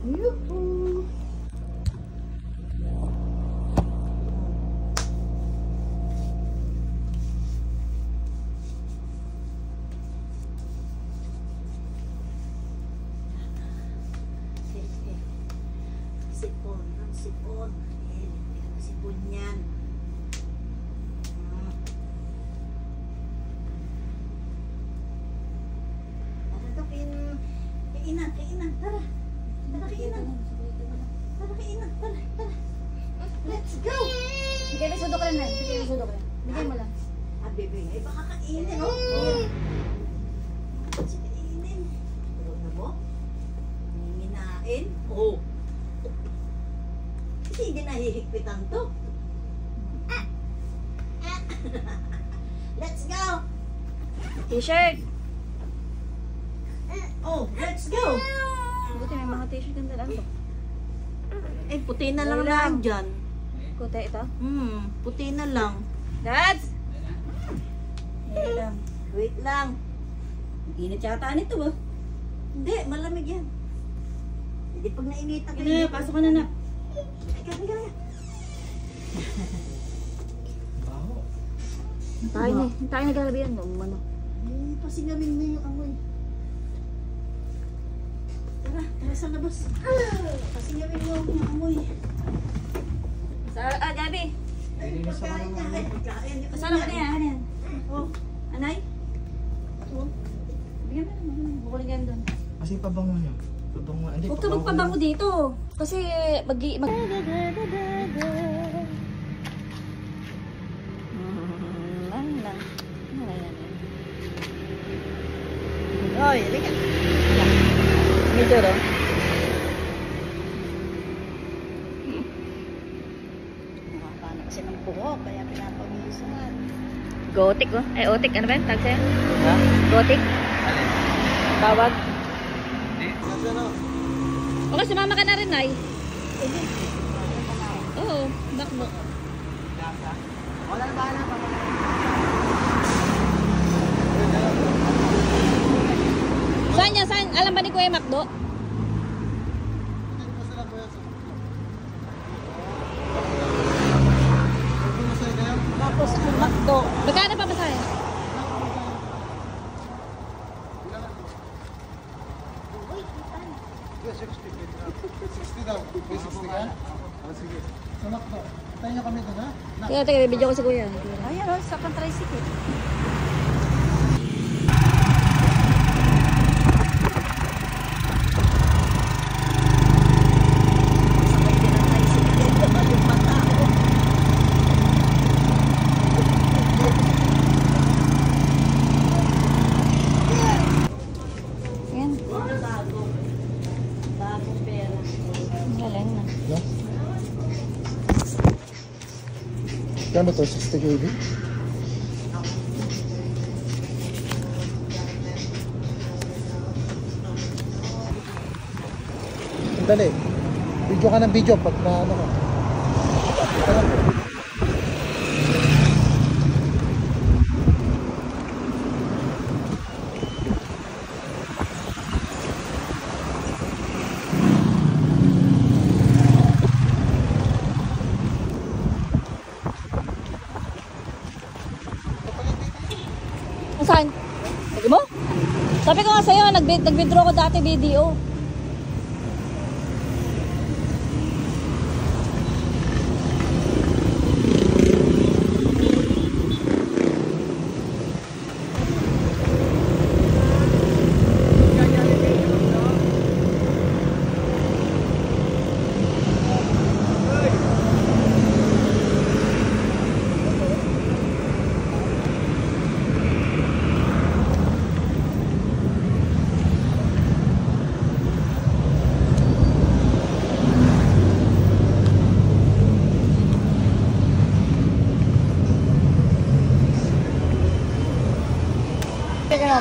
Yuhu. Sipon, ang sipon. Ayan, ang sipon yan. Tara to, kainan, tara. Tara, kainan. Tara, kainan, tara. Let's go! Bigay mo sudo ka rin. Bigay mo lang. Ah, bebe, ay baka kainin, oh. Kasi kainin. Tulog na mo? Nanginginain? Oo. Kasi hindi nahihigpitan to. Let's go! T-shirt. Oh, let's go! Buti may mga t-shirt ang dalaan to. Eh, puti na lang lang dyan. Kuta ito. Puti na lang. Dads! Wait lang. Init yata nito ba? Hindi, malamig yan. Hindi pag nainitan ka. Pasok ka na na. Ika. Tayo naglalabihan. Ano? Pasingamin mo yung amoy. Tara sa labas. Pasingamin mo yung amoy. Gabi. Pagkain niya. Pagkain niya. Masarap ka na yan. Ano yan? Oh. Anay? Oh. Bigyan mo na. Bukuling yan doon. Kasi pabango niya. Pabango. Hindi, Huwag ka magpabango dito. Kasi Oy, halika. medyo ro. Nakakano kasi ng buhok, kaya pinapawisan. Gothic oh. Ay, otik. Ano ba yun? Tag sa'yo? Ha? Gothic? Bawag? Hindi. Ano? Okay, sumama ka na rin, Nay. Oo, bakbo. Wala na bahala pa. Saan niya? Saan? Alam ba ni Kuya Macdo? Tapos kumakdo. Magkano pa masaya? Yeah, 60 daw. 60 ka? Sige. Samak to. Tayo nyo kami doon, ha? Teka, video ko si Kuya. Ayan o, sa pang-tricycle. Ayan. Bagong pera. Galing na. No? Kano to? 60 kg? Dali. Video ka ng video pag na ano ka. Ito lang. Saan? Lagi mo? Sabi ko nga sa'yo, nag-withdraw ko dati video.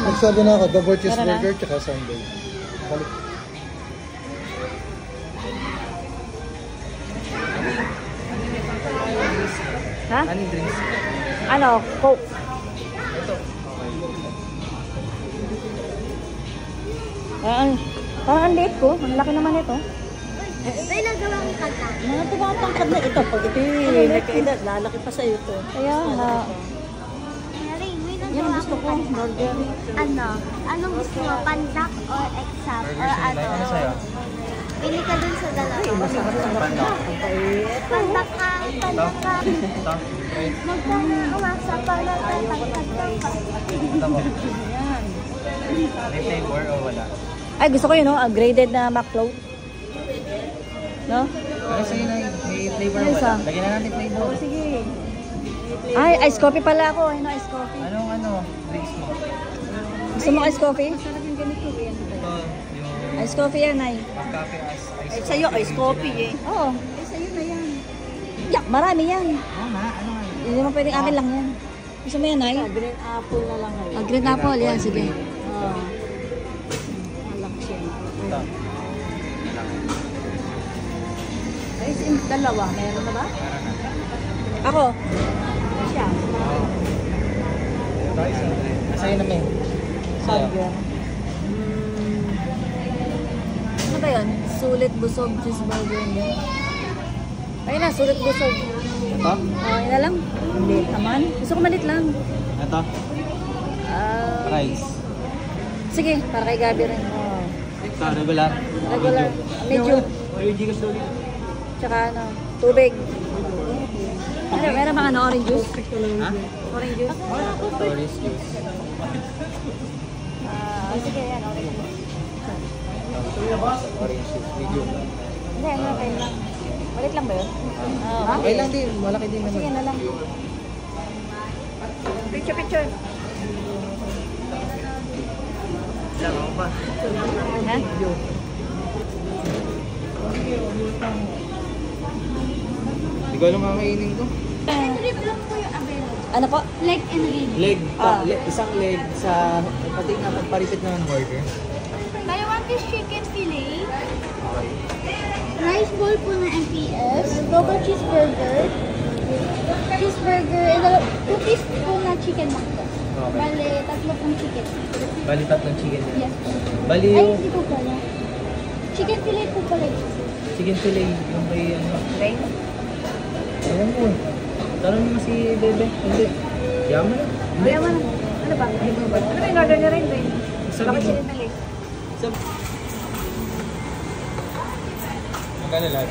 Nagsabi na ako, double cheeseburger tsaka sundae. Balik. Ha? Anong drinks? Ano? Coke. Ito. Parang ang liit ko. Ang laki naman ito. May nagawa kong kanta. Mga tumatangkad na ito. Pag ito yung nagkaedad, lalaki pa sa'yo ito. Kaya nga. Mary, may Yan ang nagawa gusto akong ko, kanta. burger. Ano? Anong gusto mo? Pandak or exam? Or ano? Pili ka dun sa dalawa. Pandak ka. Pandak ka. Magkana umasa para tatangkad ka pa. May flavor o wala? Ay, gusto ko yun, no? Graded na McFloat. No? Ano sa'yo na may flavor o Ano isa? wala? Lagyan na natin flavor. Sige. Ay, ice coffee pala ako. Ay, no, ice coffee. Anong drinks mo? Gusto mo ice coffee? Sarap yung ganito eh. Ito, yung Ice coffee yan, ay. cafe as ice. Eh, sa'yo, ice coffee eh. Oo. Eh, sa'yo na yan. Yak, marami yan. Ano nga? Hindi mo pwedeng akin lang yan. Gusto mo yan, ay? Green apple na lang kayo. Green apple, yan. Sige. Malaki siya. Ito. Ay, yung dalawa. Meron na ba? Ako. Siya. Sa'yo na may. Sa'yo. Burger. Ano ba yun? Sulit busog cheeseburger yun. Ayun na, sulit busog. Ito? Ayun na lang. Maliit naman. Gusto ko maliit lang. Ito? Rice. Sige, para kay Gabi rin. Ito, regular. Regular. Medium. Tsaka ano, tubig. Ano, meron mga ano, orange juice? Ha? Orange juice? Orange juice. Sige, yan, orange juice. Orange juice. Medium. Hindi, ano, okay lang. Malit lang ba yun? Okay lang din. Malaki din naman. Sige na lang. Picture. Lang ako pa. Ha? Hindi ko alam kakainin ko. Rib lang po yung available. Ano po? Leg and rib. Leg. Isang leg sa pati nga pagparipit ng burger. May one piece chicken fillet. Okay. Rice bowl po na MPS. Double cheeseburger. Cheeseburger. And 2 piece po na chicken macdo. Okay. Bale, 3 pong chicken. Bali tatlong chicken. Yes. Bali Ay, yung hindi po pala. Chicken fillet po pala. chicken fillet. Yung may ano. Plain? Alam mo. Tanong mo si Bebe. Hindi. Yaman na. Kaya mo na. Ano ba? Ano ba yung order niya rin, Ray? Sabi Bakit mo. siya rin nalit? Magkano lahat?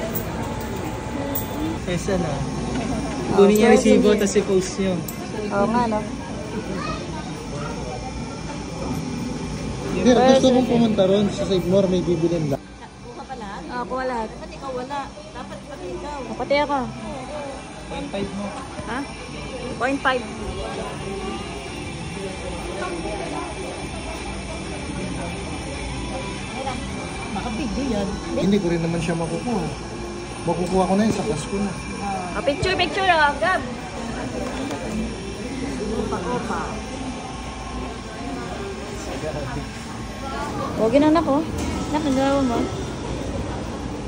Pesa na. Kunin niya resibo tapos i-post niyo. Oo nga, no? Hindi, gusto mong pumunta ron sa Save More, may bibilin lang. Buka pa lahat. Kuha lahat. Dapat ikaw wala. Dapat pati ikaw. Pati ako. 0.5 mo. Ha? 0.5. Makabigyo yan. Hindi ko rin naman siya makukuha. Makukuha ko na yun sa class ko na. Picture, Gab. Opa. Huwag yun anak, oh. Nakagawa mo.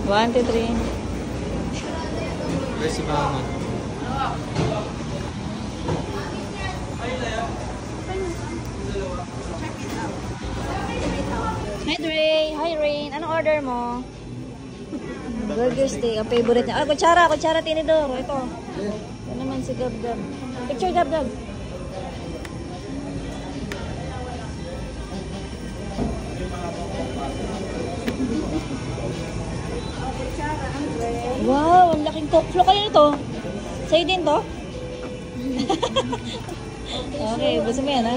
1, 2, 3. Where's si Mama? Hi, Dre. Hi, Rain. Anong order mo? Burger steak. Ang favorite niya. Kutsara, tinidor. Ito. Ito naman si Gab. Picture, Gab. Wow, ang laking coke flow. Kayo nito? Sa'yo din to? Okay, gusto mo yan, ha?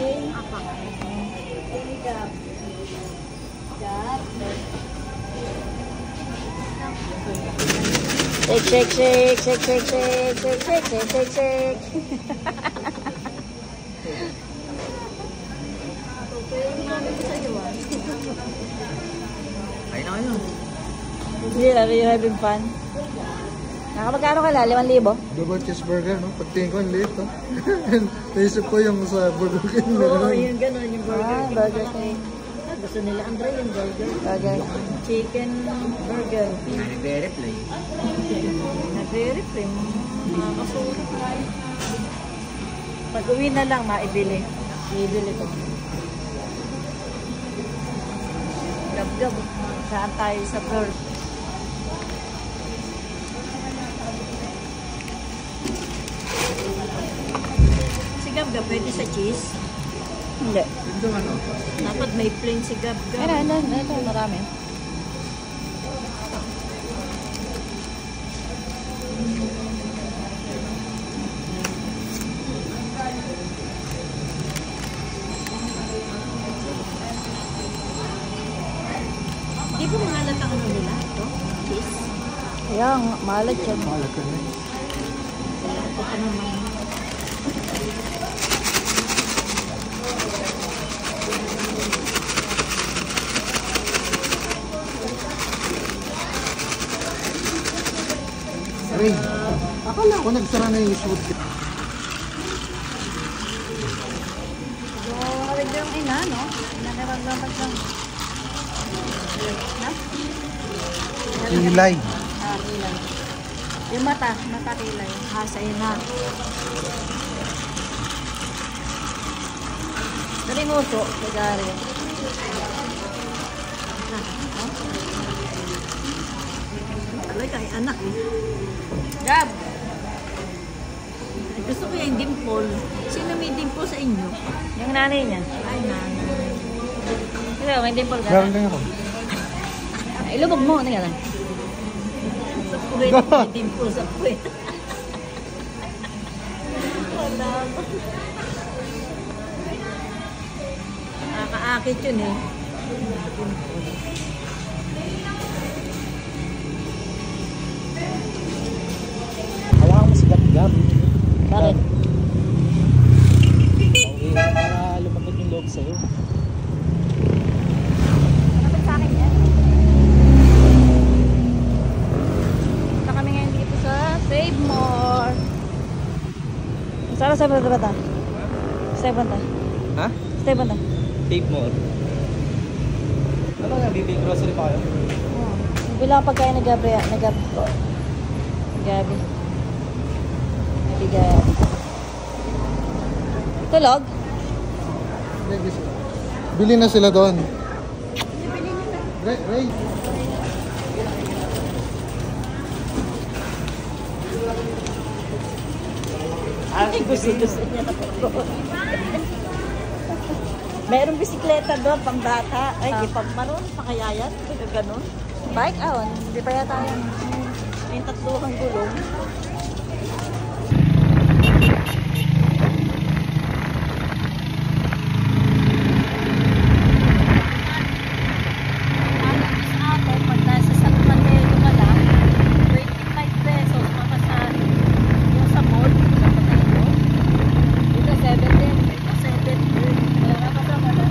Shake. Kain na kayo. Yeah, are you having fun? Nakamagkano ka la? 5,000? Double cheeseburger, no? Pagtingin ko, ang liit, no? Naisip ko yung sa Burger King. Oo, yung gano'n, yung burger. Burger King. Gusto nila, Andre, yung burger. Burger. Chicken burger. Nag-replay. Nagre-reframe. Mga kasurot. Pag uwi na lang, maibili. Ibili ko. Gab-gab. Saan tayo sa bird? pwede sa cheese. Hindi. Ito ano? Dapat may plain si Gab Gab. Ito, marami. Di ba mahalat ang ano nila? Ito? Cheese? Kaya, malat yan. Malat ka na. Ito pa naman. Ray, akala ko nagsara na yung shoot. Yung kawig yung ina, no? Nanaraglamat lang. Ha? Kilay. Ah, kilay. Yung mata kilay. Sa ina. Dali mo to, kagari. Talaga ay anak eh. Gab! Gusto ko yung dimple. Sino may dimple sa inyo? Yung nanay niya. Ay, nanay. Ito, may dimple ka. Meron din ako. Ilubog mo, ano yan? Sa puwet, may dimple sa puwet. Wala ko. Nakakaakit yun eh. Hawakan mo si Gab-Gab. Bakit? Okay, para lumapit yung loob sa'yo. Kapit sa akin yan. Punta kami ngayon dito sa Save More. Saan sa bata? Save bata. Ha? Save bata. Tape more. Ano nga, bibig grocery pa kayo? Bilang pagkain na Gabi. Gabi. Tulog? Bili na sila doon. Ray. Ay, gusto niya na po. Merong bisikleta doon, pang bata. Ay, di pa maroon, pa kaya yan? Ganun. Bike? Hindi pa yata yan. May tatluhang gulong. Pag nasa San Mateo ka lang, 25 pesos mamasahe. Yung sa mall, sa Mateo. Dito 7 din. Dito 7 din. Wala ka sa wala.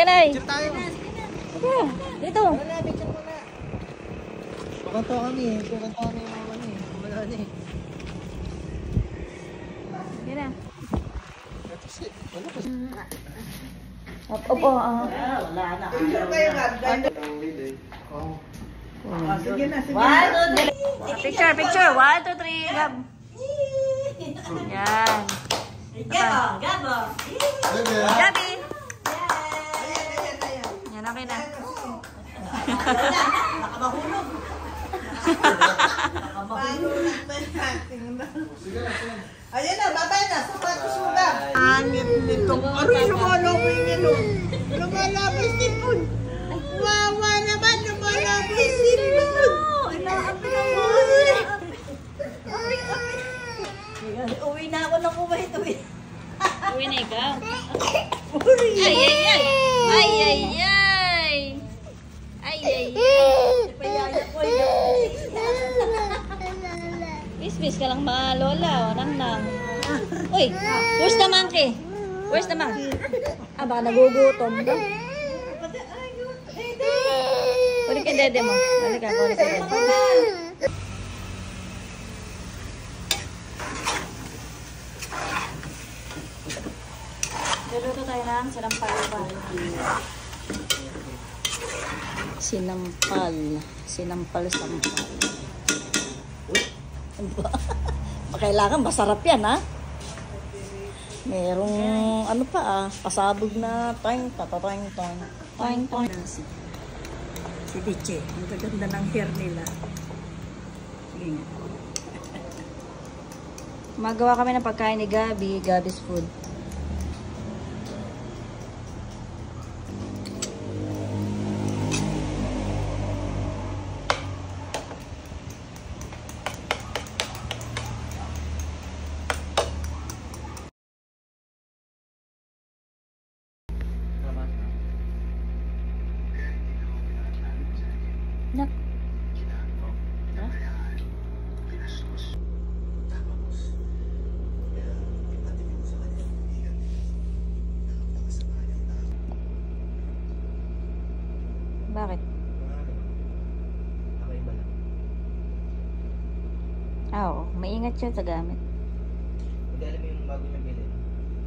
Nay. Picture tayo. Sige, dito. Wala, picture muna. Kukanto kami eh. Kukanto kami yung mga ano eh. Wala na eh. Sige na. That's it. Wala pa. Opo. Picture. 1, 2, 3. Gab. Yan. Gabo. Bebe. Gabi. Yan, okay na. Nakamahulog. Ayan na, babay na. Sugat ko sugat. Angit nito. Aroy, lumalabay niya no. Lumalabay si Pun. Wawa naman, lumalabay si Pun. Uwi na ako ng umahit. Uwi na ikaw. Ay. Payaya ko Bis ka lang mga lola, o nang. Uy, where's the monkey? Where's the monkey? Ah, baka nagugutom. Kunin ka dede mo. Halika, kunin ka dede. Luluto tayo ng sinampal. Sinampal. Kailangan masarap yan, ha? Merong ano pa, pasabog na toing. Si Diche, ang gaganda ng hair nila. Sige nga. Magawa kami ng pagkain ni Gabi, Gabi's Food. Nak. Ha? Bakit? Ako iba lang. Oo, maingat siya sa gamit. Hindi alam mo yung bago niya bilhin.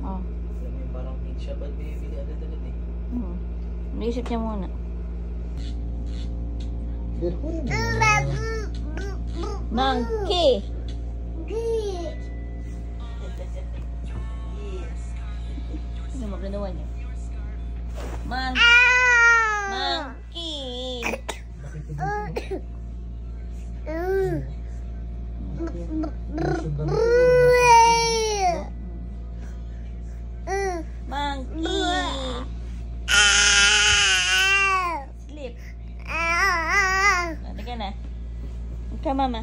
Oo. Alam mo yung parang hindi siya ba't bibili agad-agad eh. Naisip niya muna. Monkey! Ano mo ginawa niya? Monkey! Monkey! Sleep. Halika na. Ikaw, mama.